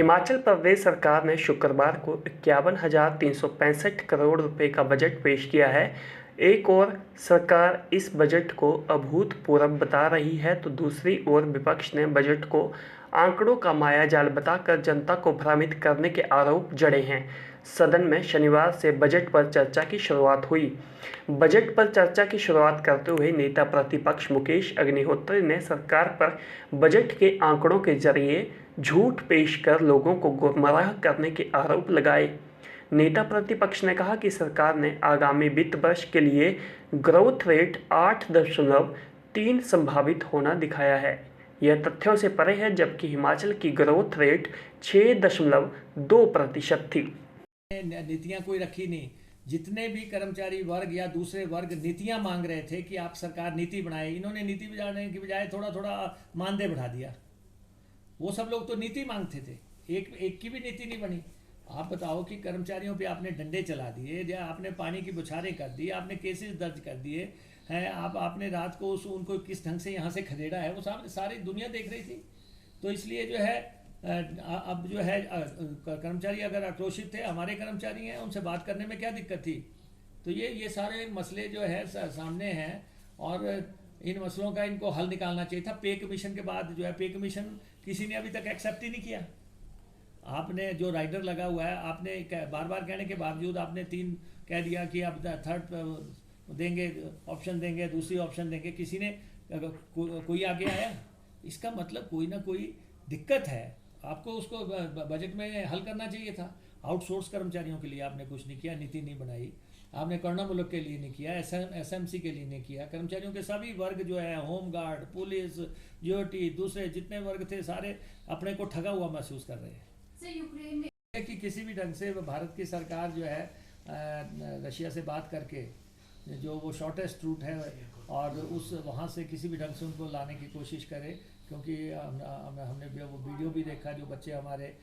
हिमाचल प्रदेश सरकार ने शुक्रवार को 51,365 करोड़ रुपए का बजट पेश किया है। एक ओर सरकार इस बजट को अभूतपूर्व बता रही है तो दूसरी ओर विपक्ष ने बजट को आंकड़ों का मायाजाल बताकर जनता को भ्रमित करने के आरोप जड़े हैं। सदन में शनिवार से बजट पर चर्चा की शुरुआत हुई। बजट पर चर्चा की शुरुआत करते हुए नेता प्रतिपक्ष मुकेश अग्निहोत्री ने सरकार पर बजट के आंकड़ों के जरिए झूठ पेश कर लोगों को गुमराह करने के आरोप लगाए। नेता प्रतिपक्ष ने कहा कि सरकार ने आगामी वित्त वर्ष के लिए ग्रोथ रेट 8.3 संभावित होना दिखाया है। यह तथ्यों से परे है, जबकि हिमाचल की ग्रोथ रेट 6.2% थी। नीतियां कोई रखी नहीं। जितने भी कर्मचारी वर्ग या दूसरे वर्ग नीतियां मांग रहे थे कि आप सरकार नीति बनाए, इन्होंने नीति बनाने की बजाय थोड़ा थोड़ा मानदेय बढ़ा दिया। वो सब लोग तो नीति मांगते थे, एक की भी नीति नहीं बनी। आप बताओ कि कर्मचारियों पे आपने डंडे चला दिए, या आपने पानी की बौछारें कर दी, आपने केसेस दर्ज कर दिए हैं, आपने रात को उनको किस ढंग से यहाँ से खदेड़ा है, वो सारी दुनिया देख रही थी। तो इसलिए जो है अब जो है कर्मचारी अगर आक्रोशित थे, हमारे कर्मचारी हैं, उनसे बात करने में क्या दिक्कत थी। तो ये सारे मसले जो है सामने हैं और इन मसलों का इनको हल निकालना चाहिए था। पे कमीशन के बाद जो है, पे कमीशन किसी ने अभी तक एक्सेप्ट ही नहीं किया। आपने जो राइडर लगा हुआ है, आपने बार बार कहने के बावजूद आपने 3 कह दिया कि अब थर्ड देंगे, ऑप्शन देंगे, दूसरी ऑप्शन देंगे। किसी ने कोई आगे आया? इसका मतलब कोई ना कोई दिक्कत है। आपको उसको बजट में हल करना चाहिए था। आउटसोर्स कर्मचारियों के लिए आपने कुछ नहीं किया, नीति नहीं बनाई। आपने करुणा मुल्क के लिए नहीं किया, एसएमसी के लिए नहीं किया। कर्मचारियों के सभी वर्ग जो है, होमगार्ड, पुलिस, जीओटी, दूसरे जितने वर्ग थे, सारे अपने को ठगा हुआ महसूस कर रहे हैं। यूक्रेन में कि किसी भी ढंग से भारत की सरकार जो है रशिया से बात करके जो वो शॉर्टेस्ट रूट है और उस वहाँ से किसी भी ढंग से उनको लाने की कोशिश करे। क्योंकि हमने वो वीडियो भी देखा, जो बच्चे हमारे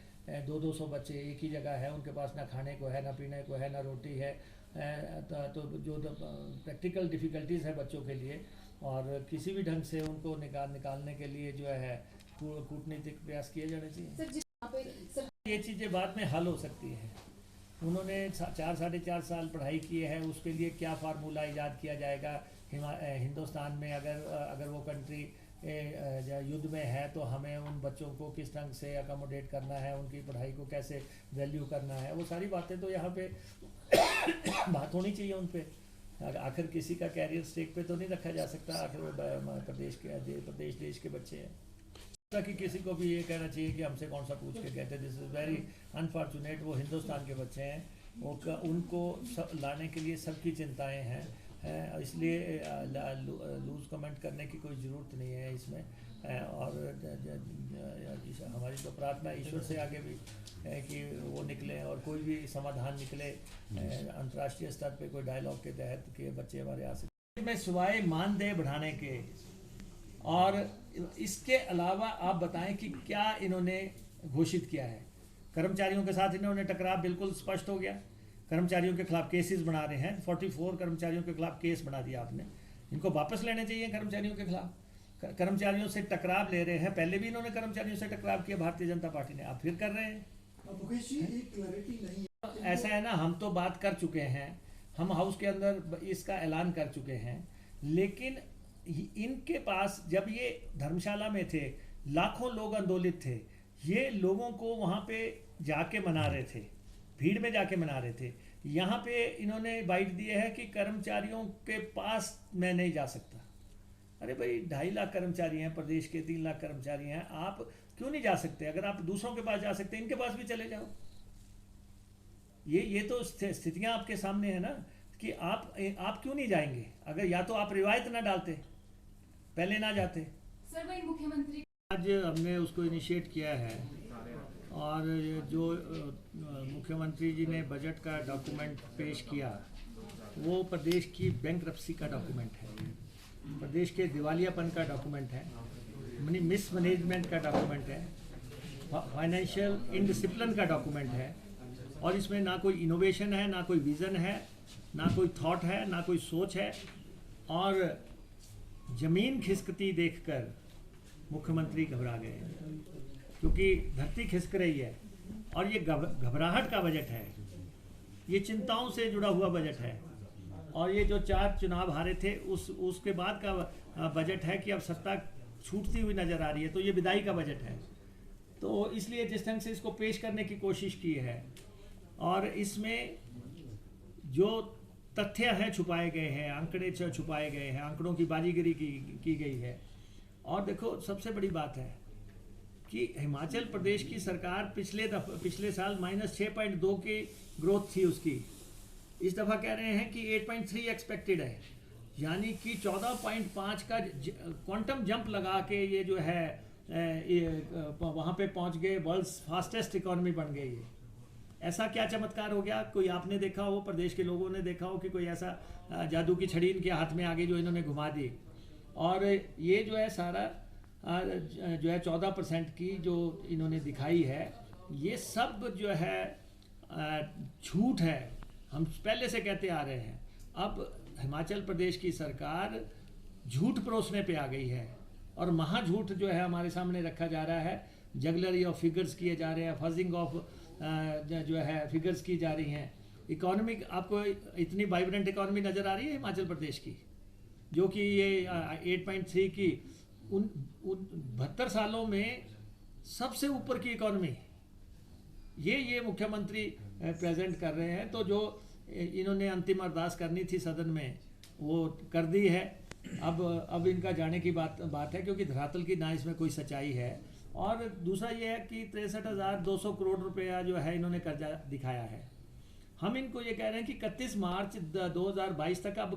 200 बच्चे एक ही जगह है, उनके पास ना खाने को है, ना पीने को है, ना रोटी है। तो जो प्रैक्टिकल डिफ़िकल्टीज़ है बच्चों के लिए, और किसी भी ढंग से उनको निकालने के लिए जो है कूटनीतिक प्रयास किए जाने चाहिए। ये चीज़ें बाद में हल हो सकती है। उन्होंने 4-4.5 साल पढ़ाई की है, उसके लिए क्या फार्मूला ईजाद किया जाएगा। हिंदुस्तान में अगर वो कंट्री युद्ध में है तो हमें उन बच्चों को किस ढंग से अकोमोडेट करना है, उनकी पढ़ाई को कैसे वैल्यू करना है, वो सारी बातें तो यहाँ पे बात होनी चाहिए उन पे। आखिर किसी का कैरियर स्टेक पे तो नहीं रखा जा सकता। आखिर वो प्रदेश देश के बच्चे हैं। कि किसी को भी ये कहना चाहिए कि हमसे कौन सा पूछ के कहते, दिस इज़ वेरी अनफॉर्चुनेट। वो हिंदुस्तान के बच्चे हैं, उनको लाने के लिए सबकी चिंताएं हैं। इसलिए लूज कमेंट करने की कोई ज़रूरत नहीं है इसमें। और हमारी तो प्रार्थना ईश्वर से आगे भी है कि वो निकले और कोई भी समाधान निकले अंतर्राष्ट्रीय स्तर पे, कोई डायलॉग के तहत कि बच्चे हमारे आ सकें। में सिवाय मानदेय बढ़ाने के और इसके अलावा आप बताएं कि क्या इन्होंने घोषित किया है। कर्मचारियों के साथ इन्होंने टकराव बिल्कुल स्पष्ट हो गया। कर्मचारियों के खिलाफ केसेस बना रहे हैं। 44 कर्मचारियों के खिलाफ केस बना दिया आपने। इनको वापस लेने चाहिए कर्मचारियों के खिलाफ। कर्मचारियों से टकराव ले रहे हैं। पहले भी इन्होंने कर्मचारियों से टकराव किया भारतीय जनता पार्टी ने, आप फिर कर रहे हैं। ऐसा है ना, हम तो बात कर चुके हैं, हम हाउस के अंदर इसका ऐलान कर चुके हैं, लेकिन इनके पास जब ये धर्मशाला में थे, लाखों लोग आंदोलित थे, ये लोगों को वहाँ पे जाके मना रहे थे, भीड़ में जाके मना रहे थे। यहाँ पे इन्होंने बाइट दी है कि कर्मचारियों के पास मैं नहीं जा सकता। अरे भाई, 2.5 लाख कर्मचारी हैं प्रदेश के, 3 लाख कर्मचारी हैं, आप क्यों नहीं जा सकते? अगर आप दूसरों के पास जा सकते, इनके पास भी चले जाओ। ये तो स्थितियाँ आपके सामने है ना कि आप क्यों नहीं जाएंगे? अगर या तो आप रिवायत ना डालते, पहले ना जाते। सर, वही मुख्यमंत्री आज हमने उसको इनिशिएट किया है, और जो मुख्यमंत्री जी ने बजट का डॉक्यूमेंट पेश किया, वो प्रदेश की बैंक्रप्सी का डॉक्यूमेंट है, प्रदेश के दिवालियापन का डॉक्यूमेंट है, मिसमैनेजमेंट का डॉक्यूमेंट है, फाइनेंशियल इनडिसिप्लिन का डॉक्यूमेंट है। और इसमें ना कोई इनोवेशन है, ना कोई विज़न है, ना कोई थॉट है, ना कोई सोच है। और ज़मीन खिसकती देखकर मुख्यमंत्री घबरा गए। क्योंकि धरती खिसक रही है और ये घबराहट का बजट है, ये चिंताओं से जुड़ा हुआ बजट है। और ये जो 4 चुनाव हारे थे उसके बाद का बजट है कि अब सत्ता छूटती हुई नज़र आ रही है, तो ये विदाई का बजट है। तो इसलिए जिस ढंग से इसको पेश करने की कोशिश की है और इसमें जो तथ्य हैं छुपाए गए हैं, आंकड़े छुपाए गए हैं, आंकड़ों की बाजीगरी की गई है। और देखो सबसे बड़ी बात है कि हिमाचल प्रदेश की सरकार पिछले साल -6.2 की ग्रोथ थी उसकी, इस दफ़ा कह रहे हैं कि 8.3 एक्सपेक्टेड है, यानी कि 14.5 का क्वांटम जंप लगा के ये जो है वहाँ पे पहुँच गए, वर्ल्ड्स फास्टेस्ट इकोनॉमी बन गई है। ऐसा क्या चमत्कार हो गया? कोई आपने देखा हो, प्रदेश के लोगों ने देखा हो कि कोई ऐसा जादू की छड़ी इनके हाथ में आ गई जो इन्होंने घुमा दी? और ये जो है सारा जो है 14% की जो इन्होंने दिखाई है, ये सब जो है झूठ है। हम पहले से कहते आ रहे हैं, अब हिमाचल प्रदेश की सरकार झूठ परोसने पे आ गई है और महाझूठ जो है हमारे सामने रखा जा रहा है। जगलरी ऑफ फिगर्स किए जा रहे हैं, फजिंग ऑफ जो है फिगर्स की जा रही हैं। इकोनॉमिक आपको इतनी वाइब्रेंट इकोनॉमी नज़र आ रही है हिमाचल प्रदेश की, जो कि ये 8.3 की उन 72 सालों में सबसे ऊपर की इकोनॉमी, ये मुख्यमंत्री प्रेजेंट कर रहे हैं। तो जो इन्होंने अंतिम अरदास करनी थी सदन में वो कर दी है। अब इनका जाने की बात है, क्योंकि धरातल की ना इसमें कोई सच्चाई है। और दूसरा ये है कि 63,200 करोड़ रुपया जो है इन्होंने कर्जा दिखाया है। हम इनको ये कह रहे हैं कि 31 मार्च 2022 तक अब